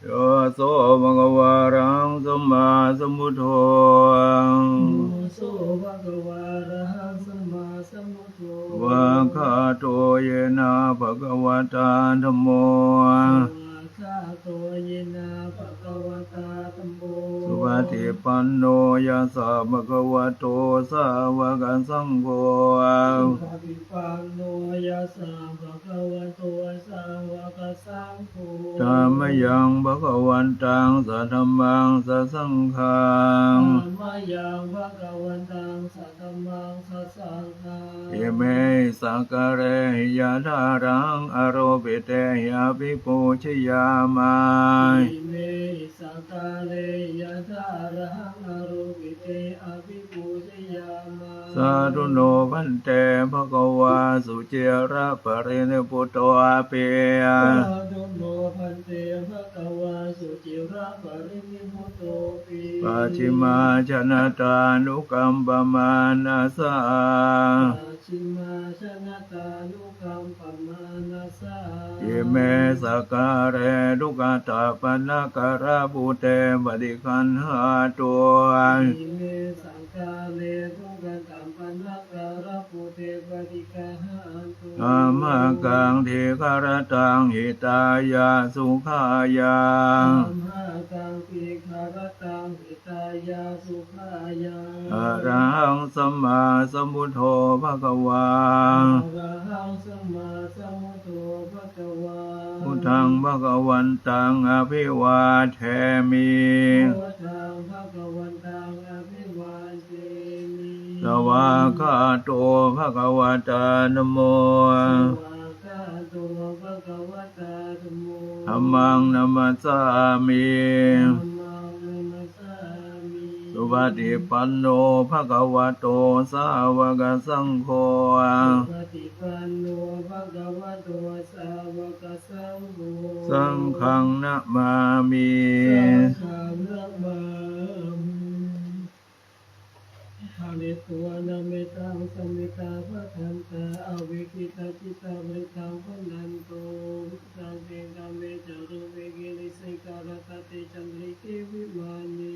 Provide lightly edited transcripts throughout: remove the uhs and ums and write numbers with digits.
โยโสภะคะวะระหังสัมมาสัมพุทโธโยโสภะคะวะระหังสัมมาสัมพุทโธวะคาโตเยนะภะคะวะตาธัมโมสวากขาโตเยนะภะคะวะตาธัมโมสุปฏิปันโนยัสสะภะคะวะโตสาวกสังโฆสุปฏิปันโนยัสสะภะคะวะโตสาวกสังโฆธัมมยังภะคะวันตังสัทธัมมังสัสสังฆังธัมมยังภะคะวันตังสัทธัมมังสัสสังฆังอิเมสักการะหิยะทารังอโรปิเตหิอภิปูชยามาอิเมสักการะยะถารังอรุปิเตอภิปูชยามาสาธุโนพันเตภะคะวาสุเจระปะรินิพพุตโตอาเปียสาธุโนพันเตภะคะวาสุจิระปรินิพพุตโตปิปัจฉิมาชนะตานุกัมปมานาสาปัจฉิมาชนะตานุกัมปมานาสาอิเมสักการะทุกขตาปนะการะภูเตปฏิคันหาตัวอิเมสังฆาเลทุกขันตัมปนะการะปุเตปฏิกาหันตุอามากังทิคารตังหิตายาสุขายาธัมมากังปิคารตังหิตายาสุขายาอะระหังสัมมาสัมพุทโธภะคะวาอะระหังสัมมาสัมพุทโธภะคะวาพุทธังภะคะวันตังอภิวาเทมิพุทธังภะคะวันตังอภิวาเทมิสวากขาโตภะคะวะตานะโมสวากขาโตภะคะวะตาธัมโมธัมมังนัมมัสสามิธัมมังนัมมัสสามิสุปฏิปันโนภะคะวะโตสาวกสังโฆปฏิปันโนภะคะวะโตสาวกสังโฆสังฆังนะมามิสังฆังนะมามิหานิตัวนาเมตังสมิตาภะทันตาอวิคิตาจิตาบริตังพนันโตสังเกตาเมจารุเวกิลิสิการตติจันริเกวิมานี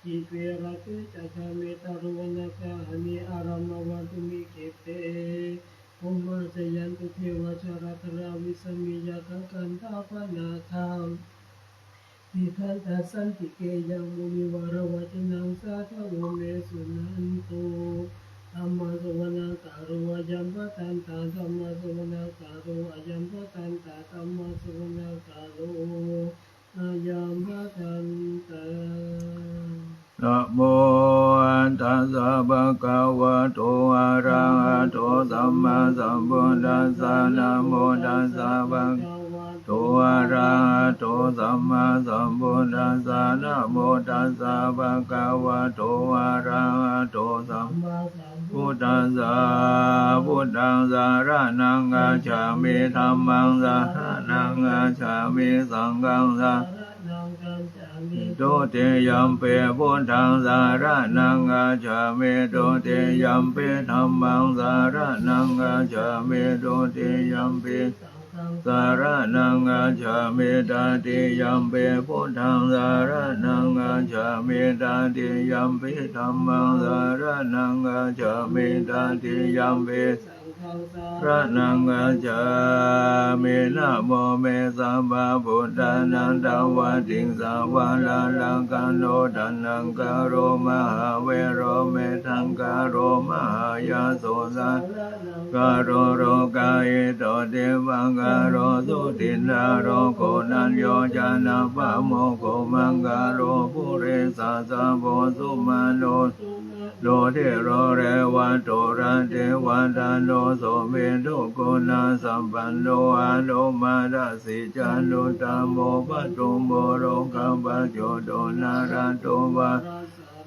อิเปรเตจักาเมตารุวนาคาหานิอารามวันตุมิเกเตภุมมาจยันตุเทวชาราตราวิสมิยาคังกันตาปนาคามทิทันตัสสันติเกยังมุนิวารวัจนังสาธโวเมสุนันโตธัมมาสวนาการุอายัมปตันตาธัมมาสวนาการุอายัมปตันตาธัมมาสวนาการุอายัมปตันตานะโมตัสสะภะคะวะโตอะระหะโตสัมมาสัมพุทธัสสะนะโมตัสสะภะคะวะโตอะระหะโตสัมมาสัมพุทธัสสะนะโมตัสสะภะคะวะโตอะระหะโตสัมมาสัมพุทธัสสะพุทธังสารนังกัจฉามิธัมมังสารนังกัจฉามิสังฆังสารตุติยัมปิพุทธังสารนังกัจฉามิตุติยัมปิธัมมังสารนังกัจฉามิตุติยัมปิสารนังกัจฉามิตติยัมปิพุทธังสารนังกัจฉามิตติยัมปิธัมมังสารนังกัจฉามิตติยัมปิพระนังกัจฉามินะโมเมสัมมาพุทธานันตวัตติงสาวาลาลังกันโนทันนังกโรมหาเวโรเมทังกโรมหายาโสสะกโรโรกายโตเทวังกโรสุตินาโรโกนัญโยจานะปะโมโกมังกโรภุเรสาสะโพสุมาโนโลเทโรเรวันโตระเทวันตาโนโสเมตุโกนาสัมปันโนอะโนมาราสิจานุตโมปัตตุโมโรกัมปัจโยโตนาราโตวะ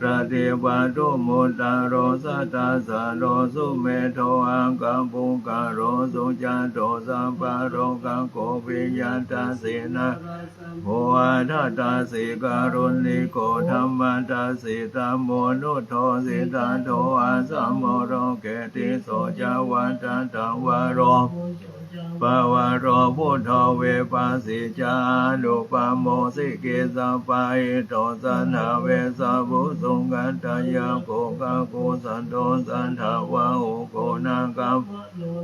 พระเทวะโตมุตตาโรสัตตาสะโรสุเมโทอังกัมปุงกโรสุจาโตสัมปะโรกังโกภิยัตตาสีนะโหอะทัตตาสิการุณิโกธัมมัตตาสิตัมโมนุโทสิตาโทอาสัมโมโรเกติโสจาวัตตะวะโร ปวะโรพุทโธเวปัสสิจานุปโมสิกิสัพพะอิโตสันหาเวสะบุสุงกันตายาโกกะกุสันโตสันทาวะโอโกนาคัม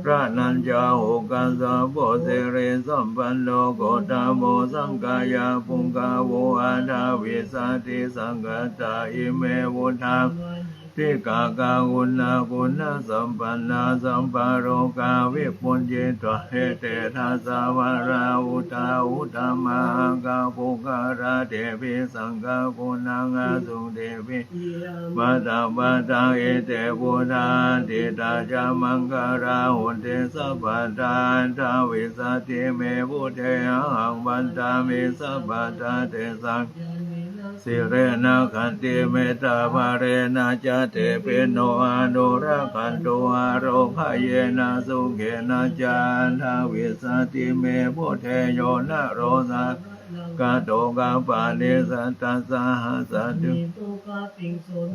ระนัญจาโหกันสะโพเสเรสัมปันโนโกตโมสังกายาปุงกาโวอาทาวิสัตติสังกัตตาอิเมวุฒาทิกากากุณาคุณาสัมปันนาสัมปาโรกาวิปุญญิตวะเหเตทัสสาวาราอุตาอุตมาคาภูการาเทพิสังฆาปุณังอาสุเทพิมาตาปตาเอเตปุทาติตาจามังคาราหุนเตสัพพทานทาวิสัตติเมพุเทหังบันตามิสัพพทาเตสังสิเรนะขันติเมตตาภาเรนะจะเตปิโนอนุรักขันตุอาโรภะเยนะสุเขนะจันทาวิสัตติเมพุเทโยนะโรสากาโตกาปานิสัตตาสหัสตุ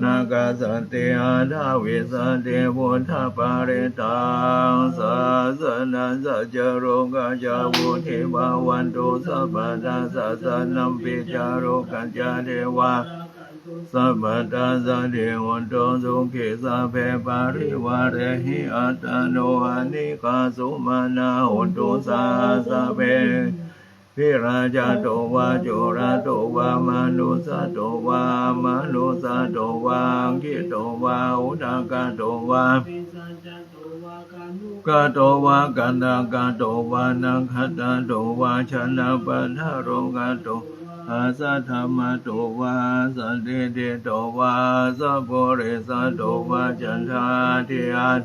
นากาสันติอาทาวิสันติพุทธปาริตังสัสนัสสัจโรกาจาวุธิภาวันตุสัพพะทาสัสนัมปิจาโรกัญจเทวาสัพพะทาสันติหุนโตสุขิสัพเพปาริวาเรหิอัตโนอานิกาสุมานาหุนตุสัสเพพิราชาโตวาโจราโตวามนุสาโตวามนุสาโตวาคิโตวาอุทากาโตวากาโตวากันดากาโตวานังคัตตาโตวาชนะปัฏฐโรกาโตอาสัทธรรมโตวาสันติเตโตวาสัพโพเรสะโตวาจันทาทิอัต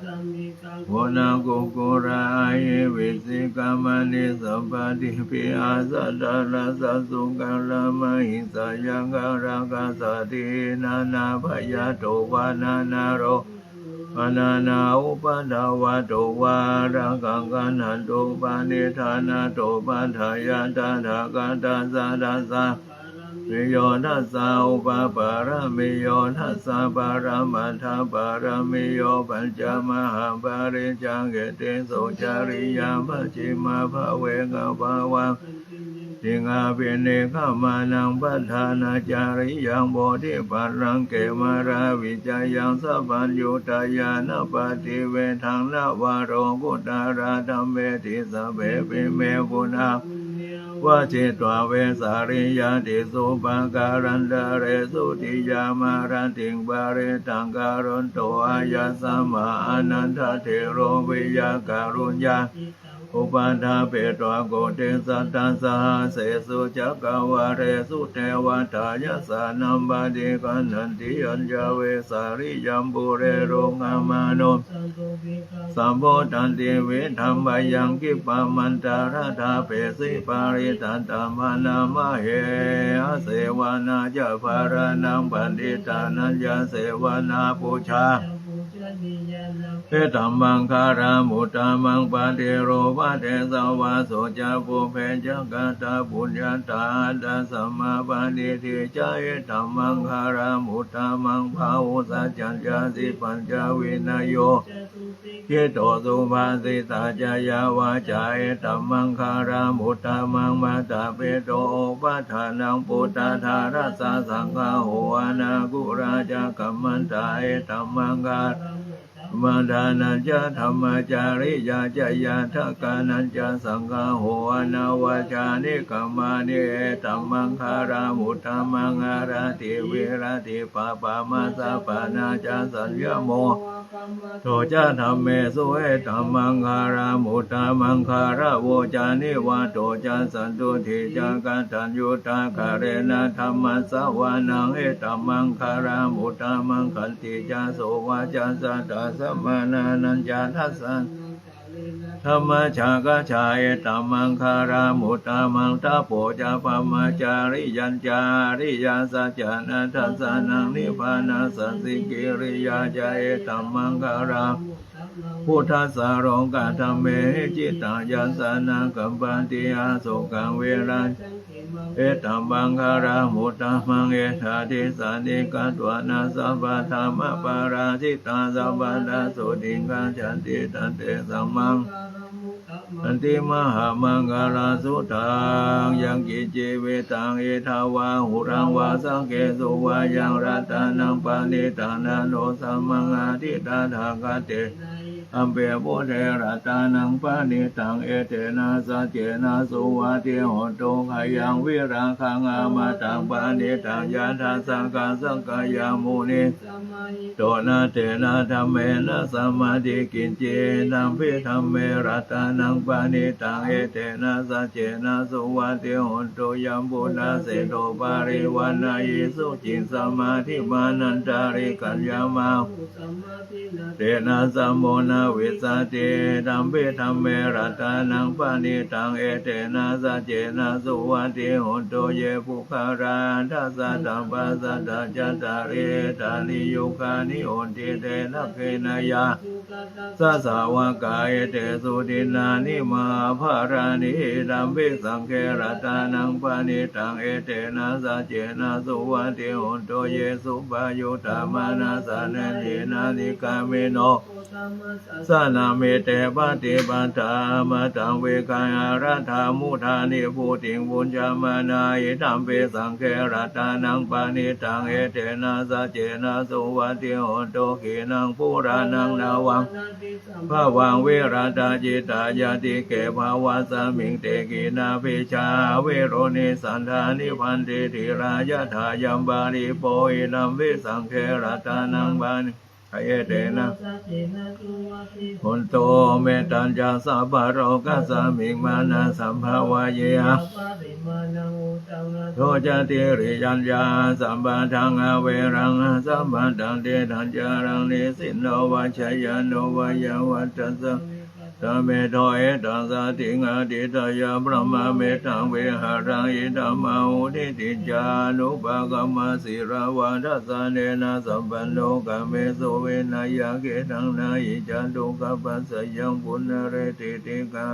โวนากุกุรายิวิสิกามณิสัมปติปิอาสัตตาราสสุกัลมหิสายังการากาสตินานาภยาโตวานานาโรปนานาอุปดาวะโตวารังกังกันหันโตปานิธานาโตปัฏฐายาตาถากันตาสาดาสามิโยทัสสะอุปปาระมิโยทัสสะปาระมัทธปาระมิโยปัญจมหาปาริจังเกติโสจาริยาภชิมาภเวกภาวังสิงาภิเนขมานังปัฏฐานาจาริยังโพธิปัสสังเกมาราวิจายังสัพพัญญูตายานปฏิเวทังนวโรกุตาราธัมเมติสเปปิเมกุณาวะจิตวะเวสาริยติสุปการันดาเรสุติยามารันติงบาเรตังการุณโตอายาสัมมาอนันทเทโรวิยาการุญญาอุปัฏฐาเปตวะโกเตสัตตาสหเสสุจักขวาเรสุเทวตายสานัมบาดิกันนันติอัญญเวสาริยัมปุเรโรงามานุสัมโพธันติเวธัมมยังกิปามันตาราธาเปสิปาริตันตามานามะเหอเสวนาจะภารนังปันติตานัญญาเสวนาปูชาเอตัมมังคารามุตตามังปะเทโรวะเทสาวาโสจะปุเพจักตาปุญญาตาดัสสมาปานิทิจาเอตัมมังคารามุตตามังภาวุสัจจัญญาสิปัญจวินโยคิโตสุภาสิตาจายาวาจาเอตัมมังคารามุตตามังมาตาเปโตปัฏฐานังปุตตาธารัสสะสังฆาโหอานากุราจะกัมมันตาเอตัมมังคามาดานัญจธรรมจาริยาจยาทกานัญจสังฆโหอนาวาจานิกามานิเอตัมมังคารามุตตามังอาราติเวราติปาปามาสะปานาจาสัญญโมโทจะธรรมเมสุเอตัมมังคารามุตตามังคาราโวจานิวาโตจะสันตุทิจากาตัญญูตาคาเรนะธรรมสวานังเอตัมมังคารามุตตามังคันติจาโสวาจาสัตตาสัมมานานัญจาทัสสันธรรมชากชาเอตัมมังคารามุตตามังตาโปจาปมาจาริยัญจาริยาสัจจานัทสานังนิพพานาสัสสิกิริยาจาเอตัมมังคาราพุทธัสสะโรกาธรรมเมจิตตายัสสานังกัมปันติอาโสกังเวรันเอตัมมังคารามุตตามังเอธาติสานิกัตวานาสัพพะธรรมปาราชิตาสัพพะดาสุติงกัจฉันติตันเตสัมมัง อันติมหามังคลาสุตังยังกิจิเวตังเอทาวาหุรังวาสังเกสุวายังรัตนังปานิตานาโนสัมมังอาทิตาทากเตอัมเปโพเทรัตานังปานิตังเอเตนะสัจเจนะสุวาติโหตุขยังวิราคังอามาตังปานิตังยะทัสสังกาสังกายามุนิโตนะเตนะธัมเมนะสัมมาทิกินเจนัมพิธัมเมรัตานังปานิตังเอเตนะสัจเจนะสุวาติโหตุยัมปุณะเสโตปาริวานายิสุจิสมาธิมานันตาริกัญญามาเตนะสัมโมนะวิสัตติธัมเปธัมเมรัตานังปานิตังเอเตนะสัจเจนะสุวัติโหตุเยปุคาราทัสสะตัมปัสสะตะจัตตาริตานิโยกานิโอนติเตนะเกนยาสัสสาวกายเตสุดินานิมาภารานิธัมเปสังเกรัตานังปานิตังเอเตนะสัจเจนะสุวัติโหตุเยสุปยุตตามานาสานะเนนานิกาเมโนสานาเมเตปฏิปัฏฐามาตังเวกายารัฐามุทานิภูติงบุญญามานายธัมเปสังเกรัตานังปานิตังเอเตนะสัจเจนะสุวัติโหตุขีนังปุรานังนาวังภาวังเวราตาจิตายาติเกภาวะสมิงเตกินาภิชาเวโรนิสันธานิพันติธิรายะถายัมบาริโปอินัมวิสังเกรัตานังบานิเอเตนะหุนโตเมตัญจาสัพพะโรกัสสมิงมานะสัมภาวะเยหะโทจติริยัญญาสัมปะทังอเวรังสัมปะตังเตทัญจารังนิสินโนวัชยโนวายวัตตัสสะสเมโทเอตัสสะติงอดิตยาพระมเมตังเวหารังอิธัมมาอุทิติจานุปะกัมมสิราวาทัสสะเนนะสัมปันโนกะเมสุเวนายะเกตังนายิจันตุกัปปัสสยังปุณเรติติกา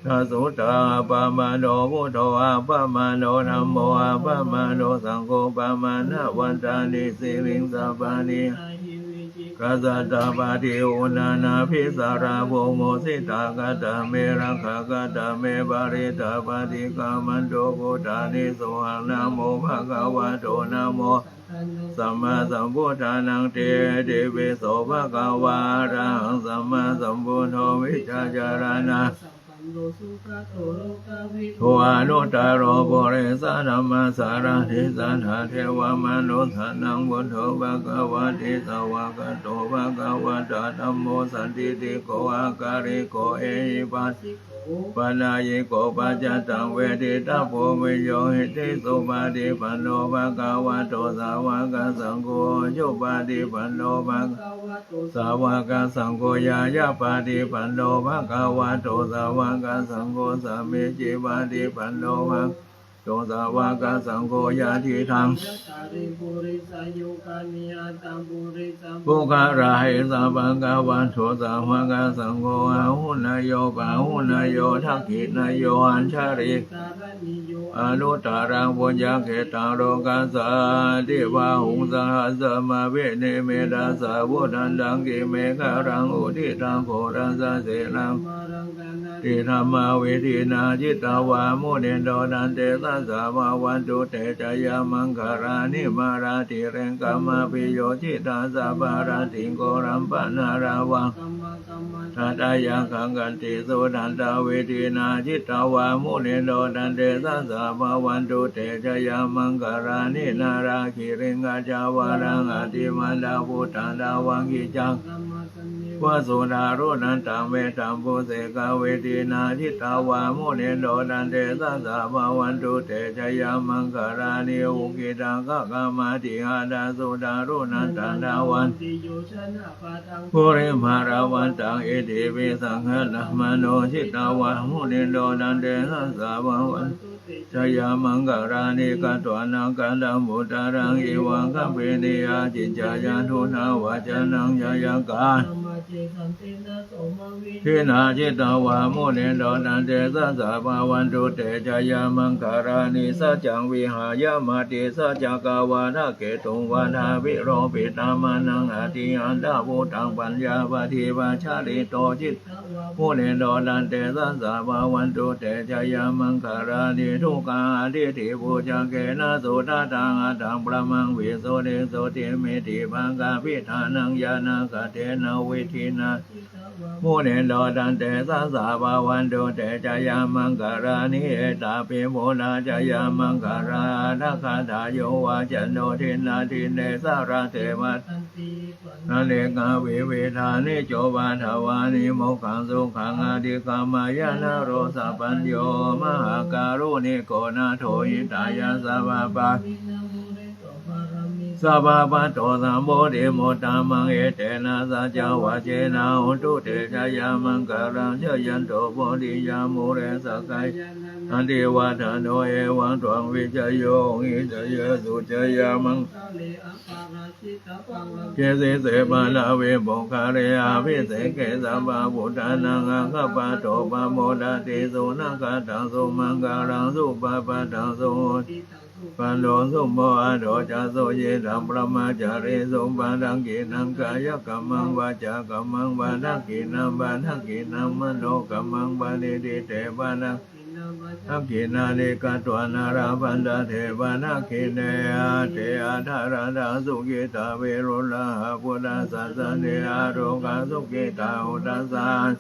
ทัสสุตาปะมะโนพุทโธอะปะมะโนธัมโมอะปะมะโนสังโฆปะมะนะวันตานิสิริงสัพพานิกัสสะตาปะทิอุนานาภิสาราโภโมสิตากะตะเมรังคกะตะเมบาริตาปะติกามันโตพุทธานิสุหังนะโมภะคะวะโตนะโมสัมมาสัมพุทธานังเตเตเวโสภะคะวะอะระหังสัมมาสัมพุทโธวิชาจารณะโทอนุตตรโภเรสะธัมมาสารทิสัทธาเทวมนุสสานังพุทโธภะคะวะติสวากะโตภะคะวะตะธัมโมสันติติโกอาการิโกเอหิปัสสิปนายิโกปัจจตังเวทิตาโพมิโยหิติสุปาติปันโนภะคะวะโตสาวกสังโฆยุปาติปันโนภะคะวะโตสาวกสังโฆยายาปาติปันโนภะคะวะโตสาวกสังโฆสัมมิจิปาติปันโนภะโตสาวกสังโฆยาทิทังปุคาราหิสัพพะคะวันโตสาวกสังโฆอาหุนายโยปะหุนายโยทักขินายโยอัญชาริอนุตตรังปุญญเขตังโลกัสสะทิวาหุงสหัสสะมาเวเนเมตัสสะวุฒันตังกิเมฆารังอุทิตังโครัสสะเสนังติธรรมาวิธินาจิตตาวามุนิโดนันเตสัสสะภาวันตุเตจยามังคารานิมาราติเรงกามาปิโยจิตาสัพพาราติโกรัมปนาราวังทัตยังขังกันติสุนันตเวทินาจิตตาวามุนิโดนันเตสัสสะภาวันตุเตจยามังคารานินาราคิเรงกาจาวารังอติมันดาพุทธันดาวังกิจังวะสุนารุนันตังเวตัมปุเสกเวทินาจิตตาวามุนิโดนันเตสัสสะภาวันตุเตจยามังคารานิอุกิตังกะกามาติหาดาสุนารุนันตังดาวันปุริมาราวันตังอิติปิสังฆนะมโนจิตตาวามุนิโดนันเตสัสสะภาวันตุเต จายามังกรานิกัตวานังกันดามุตารังอิวังคัมปินิยาจิจายานุนาวาจานังยายากาทินาจิตาวามุนิโดนันเตสัสสะภาวันตุเตจายามังกรานิสัจจังวิหายามาติสัจจกาวานาเกตุงวานาวิโรปิตามานังอติอันดาภูตังปัญญาปฏิวาชาลิโตจิตมุนิโดนันเตสัสสะภาวันตุเตจายามังกรานิทุกขาทิฏฐิภูจังเกนะโสตตังอัตถังประมังวิโสเดโสติเมติบังกาพิธานังญาณกเทนะวิธินามุนิโดนันเตสัสสะภาวันตุเตจายามังกรานิเอตาปิโมนาจายามังกรานาคาทายโยวาจันโนทินาทิเนสาราเทวัตนาเลกาวิเวทานิโจวาทวานิโมขังสุขังอาดิกามายานาโรสัพพัญโยมหาการุณิโกนาโทหิตายาสัพพะสัพพะโตสัมโพธิโมตตมังเอเตนะสัจจวะเจนะอุตุเตชะยามังกรังเชยันโตโพธิยามุเรสกายอันเทวะทโนเอวังตวังวิจโยหิตยสุจยามังเจสิเสปะละเวโภคาเรอาภิเสเกสัพพะพุทธานังอะคัปปะโตปะโมดะติสุนังคตังสุมังกรังสุปะปะตังสุปันโดสุโมอะโดจาโสเยธัมปรมาจาริสุปะทังกินังกายกัมมังวาจากัมมังวาทังกินังวาทังกินังมโนกัมมังวานิติเตวะนังทักขินานิกตวานาราพันดาเทวานาคิเนอาเทอาธาราดาสุกิตาเวรุลาพุทธสัสเนอาโรกาสุกิตาอุตสาน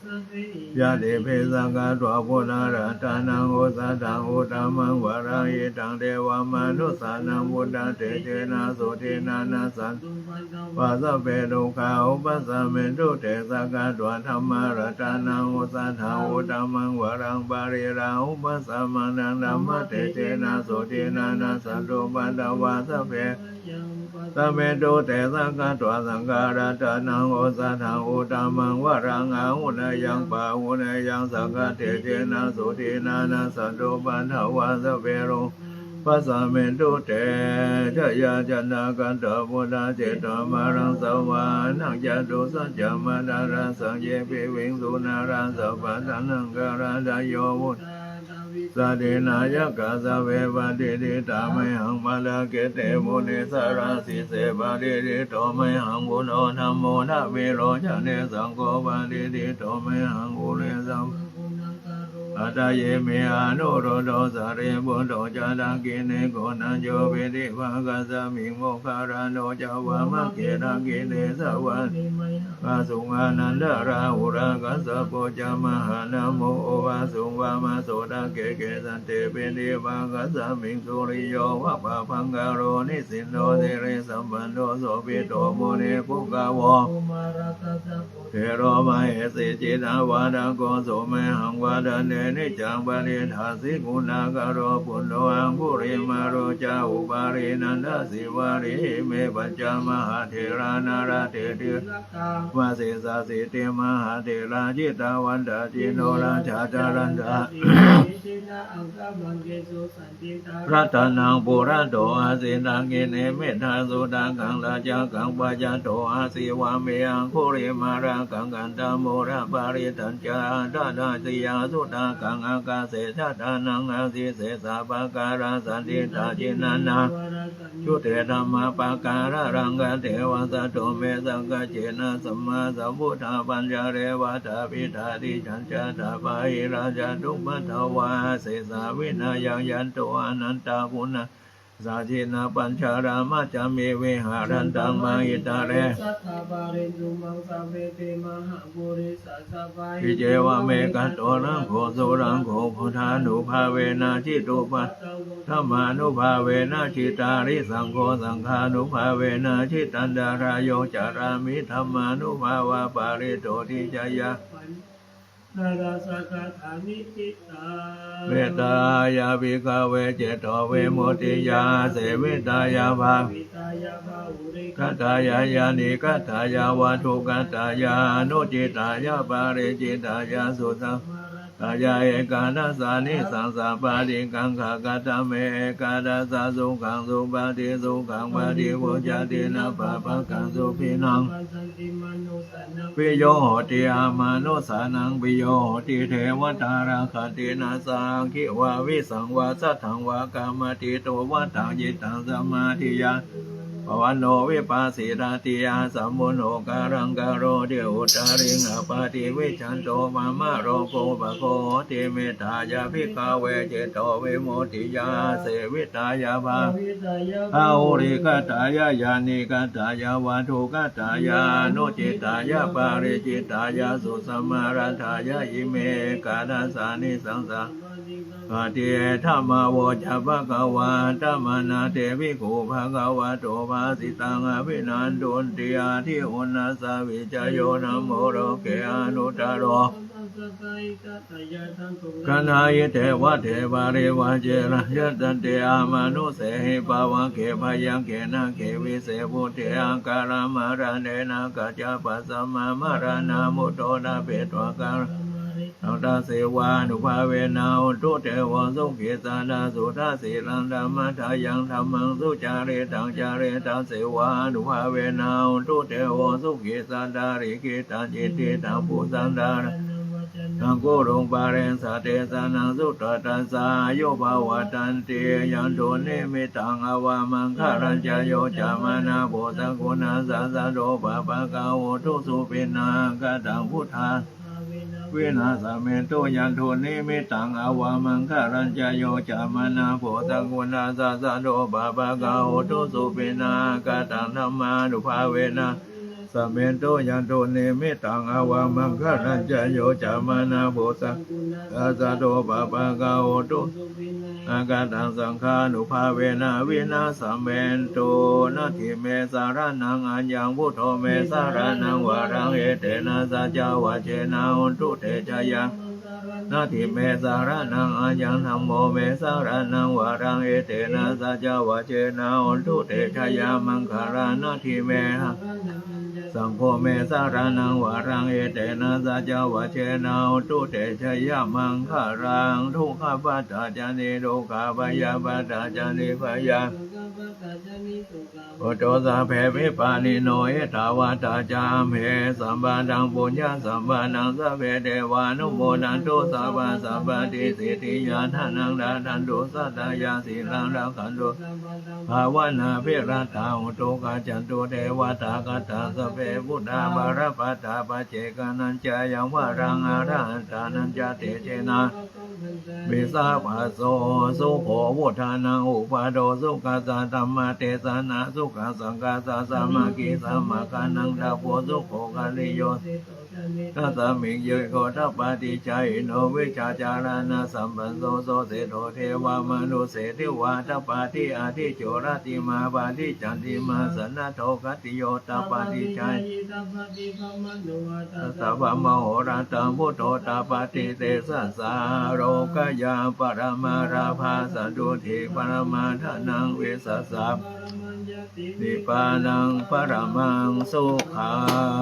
ยะติเพสังกตวะพุทธราตานังโอสัตังอุตมังวารายิตังเทวมนุสานังพุทธเตเจนะโสเทนานาสันวาสเปโลกาอุปสัมเมตุเตสังกตวะธรรมราตานังโอสัตังอุตมังวารังปาริราอุปสัมมานังธัมมเตเจนะโสเทนานาสันโตปันตวาสเปสัมเมตุเตสังกตวะสังการาตานังโอสัตังอุตมังวารังอาหุนยังปาหุนยังสังฆเตเจนะโสเทนานาสันโตปันตวาสเปโรปัสสะเมตุเตชะยาจันตากันตพุทธเจตมารังสวานังยะตุสัจจมาดารังสังเยปิวิงสุนารังสัพพะทันังการาดายโยวุตสะเดนายกะสะเวปะติติตาไมหังมาลาเกเตมุนิสาราสิเสปะติติโตไมหังบุโนธัมโมนะเวโรจเนสังโฆปะติติโตไมหังบุเรสัมอัตเยเมอานุโรโตสะเรบุโตจาดังกิเนโกนันโยเวติภะกัสสะมิงโมคารโนจาวามะเกนะกิเนสวันวาสุงานันดาราหุรากัสสะโพจามหานะโมโอวาสุงวามาโสดาเกเกสันเตเปติภะกัสสะมิงสุริโยวะปะพังกาโรนิสินโนเทเรสัมปันโนโสภิโตโมเนปุกาวะเทโรมาเหสิจิตาวาดาโกโสเมหังวาดาเนนิจังปะริทาสิกุณากโรปุณโนอังปุริมาโรจาอุปารินันทสิวาริเมปัจจามหาเทรานาราเทเทวาสิสาสิเตมหาเทราจิตาวันดาจิโนราชาจารันดารัตนังปุระโตอาสินังกิเนเมธาสุดังกังราชากังปัจจโตอาสิวาเมยังคุริมารังกังกันตโมระปาริตัญจาดาดาสิยาสุดากังอากาเสชาตานังอาสิเสสาปะการาสันติตาจินานาชุเตธรรมปะการะรังกเทวะสัตโตเมสังกเจนะสัมมาสัมพุทธาปัญญาเรวะตาปิตาติจันจาตาปะหิราชทุมัทวาเสสาวินายังยันโตอนันตาปุณสาจินาปัญชารามาจามิเวหารันตังมาหิตาเรพิเจวะเมกัตโตรังโฆสุรังโฆพุทธานุภาเวนะจิตุปัฏธรรมานุภาเวนะจิตาริสังโฆสังฆานุภาเวนะจิตันดารายโยจารามิธรรมานุภาวะปาริโตทิจายะนาราสกถานิจิตาเวตายาภิกขเวเจโตเวโมติยาเสเวตายาภาคัตตายายานิคัตตายาวัตถุคัตตายานุจิตายาปาริจิตายาสุตังอ กายาเอกาทัสสานิสังสาปาติกังขากตเมเอกาทัสสะสุขังสุปาติสุขังปาติวุจตินะปะปะกังสุปินังปิโยโหติอามานุสานังปิโยโหติเทวตาราคตินาสังคิวาวิสังวาสัทธังวากามติโตวัฏฏังยิตังสมาธิยาภวันโนวิปัสสิราติยาสัมมุโนการังกโรเดอุตาริงอปาติวิชันโตมามะโรโกปะโคติเมตายาภิกขเวเจโตวิโมติยาเสวิตายาภาอาโอริกตายายานิกตายาวัตุกตายานุจิตายาปาริจิตายาสุสมารัตายาอิเมกาทัสสานิสังสาปฏิธรรมโวจะภะคะวะธรรมนาเตวิโกภะคะวะโตภาสิตังอภินันตุนติอาทิอุณัสสวิจโยนะโมโรเกอนุตตโรกัณหายเทวะเทวาเรวะเจระยะตันเตอามานุเสหิปาวะเขพยังเขนะเขวิเสพุเทอังการามารเนนะกัจจปัสสมามารณามุตโตนะเปตวะการอัตตาเสวานุภาเวนะอุตุเทวะสุขิตานาสุทัสสิลังธรรมะทายังธรรมังสุจาริตังจาริตังเสวานุภาเวนะอุตุเทวะสุขิตานาริกิตังจิตติตังปุสันดานังโกรงปาเรนสาเตสานังสุตตัสสาโยภาวตันติยันโทเนมิตังอวามังคารัญจโยจามานาโพสกุณาสัสสะโดปะปะกาโวทุสุปินากตังพุทธาเวนัสเมโตยันโทเนมิตังอวามังคารัญจโยจามานาโพสกุณาสัสสะโดปะปะกาโวทุสุปินากตังธัมมานุภาเวนะสเมนโตยันโตเนมิตังอวามังคารัญจโยจามานาโพสังอาสะโตปะปะกาโอโตอากาตังสังฆานุภาเวนะวินาสเมนโตนาทิเมสารนังอัญญังพุทโธเมสารนังวารังเอเตนะสัจจาวะเจนะอุตุเตชะยังนาทิเมสารนังอัญญังธัมโมเมสารนังวารังเอเตนะสัจจาวะเจนะอุตุเตชะยังมังคารานาทิเมสังโฆเมสารนังวารังเอเตนะสัจจวะเชนะอุตุเตชะยะมังคารังทุกขปัตตาจานิโลกาปยาปัตตาจานิพยาโอโตสะเพวิปานิโนเอตาวาตาจามเหสัมบันังปุญญาสัมบันังสัพเพเทวานุโมนันตุสัพพะสัพพติสิทธิยาทานังดาทันตุสัตตายาสีลังรักขันตุภาวนาภิรัตถาอุตุกาจันตุเทวตากตาสัพเพพุทธาบารปัตตาปัจเจกานัญจายังวารังอาราหันตานัญจเตเจนะวิสาภาโสสุโขวุฒานังอุปาโดสุขัสสะธรรมเทสนาสุขสังฆาสะสมากิสัมมาคานังดาโพสุโขกาลิโยทัสสมิงเยโกทัปปติชัยโนวิชาจารณะสัมปันโสโสเสโทเทวามนุเสติวาทัปปติอาทิโจรติมาปาติจันติมาสนะโทกัติโยทัปปติชัยสัพพมโหราตังพุทโธทัปปติเตสัสสาโรกยาปรมาราภาสันตุถิปรมาทานังวิสัสสะนิพพานังปรมังสุขัง